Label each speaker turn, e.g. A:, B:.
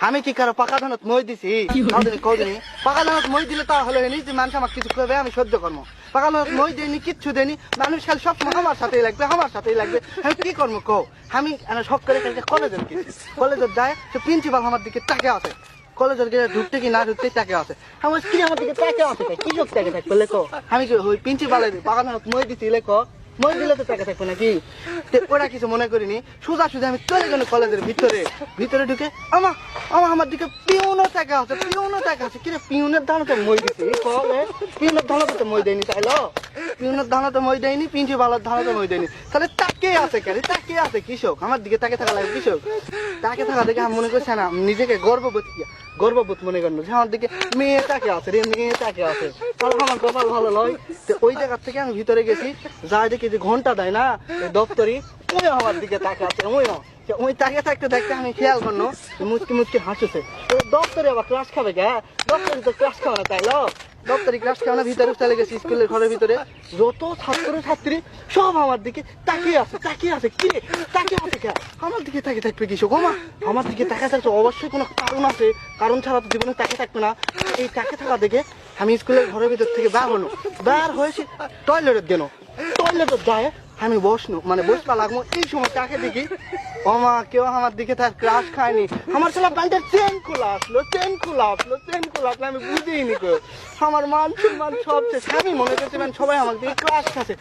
A: আমি কি কারো পাকা ধানত মই দিছি? কদিন পাকা ধানত মই দিলে তা হলো যে মানুষ আমার কিছু করবে আমি সহ্য করবো। পাকা ধানত মই দেয়নি, কিচ্ছু দেয়নি, মানুষ খালি সবসময় আমার সাথেই লাগবে, আমার সাথেই লাগবে। আমি কি করবো কও? আমি শখ করে কালকে কলেজের গেছি, কলেজের যায় তো প্রিন্সিপাল আমার দিকে তাকে আছে, কলেজের গিয়ে ঢুকতে কি না ঢুকতে তাকে আছে। আমার কি আমার দিকে তাকে আছে, কি সব তাকে থাকবে লেখো? আমি কি ওই প্রিন্সিপালের পাকা ধানত মই দিছি লেখো? মই দিলে তো টাকা থাকবে নাকি? ওরা কিছু মনে করিনি, সোজা সোজা আমি চলে গেল কলেজের ভিতরে ঢুকে আমার দিকে পিউনও টাকা আছে, পিউনও টাকা আছে। কিরে পিউনের দাঁড়াতে মই দিছি? পিউনের দাঁড়াতে মই দেয়নি তাইলো? পিউনের দাঁড়াতে মই দেয়নি, প্রিন্সিপালের দাঁড়াতে মই দেয়নি, তাহলে তাকে আছে কেন? তাকে আছে কৃষক, আমার দিকে তাকে থাকা লাগে কৃষক। তাকে থাকা দেখে আমি মনে করছি না নিজেকে গর্ববোধ মনে করলো যে আমার দিকে মেয়েটাকে আছে রে, মেয়েটাকে আছে, তাহলে আমার কপাল ভালো নয়। তো ওই জায়গা থেকে আমি ভিতরে গেছি, যা দেখি যে ঘন্টা দেয় না দপ্তরি, ওই আমার দিকে তাকে আছে, ওই তাকে থাকতে থাকতে আমি খেয়াল করলো মুচকি হাসুছে। দপ্তরে আবার ক্লাস খাবে গে? দপ্তরি তো ক্লাস খাওয়া না তাইলো? দপ্তরি ক্লাস খাওয়া না, ভিতরে চলে গেছি স্কুলের ঘরের ভিতরে, যত ছাত্র ছাত্রী সব আমার দিকে তাকিয়ে আছে কি রে? তাকিয়ে আছে কে? আমার দিকে তাকিয়ে থাকবে কৃষক? ওমা আমার দিকে তাকিয়ে থাকছে, অবশ্যই কোনো কারণ আছে, কারণ ছাড়া তো জীবনে তাকিয়ে থাকবে না। এই তাকিয়ে থাকা দেখে আমি স্কুলের ঘরের ভিতর থেকে বার হয়েছি, টয়লেটের গেল, টয়লেটের যায় আমি বসবা লাগবো, এই সময় তাকে দেখি ওমা কেউ আমার দিকে তার ক্লাস খায়নি, আমার ছেলে প্যান্টের চেন খোলা আসলো, আমি বুঝিনি কেউ, আমার মান সম্মান সব শেষ। আমি মনে করছি সবাই আমার দিকে ক্লাস খাচ্ছে।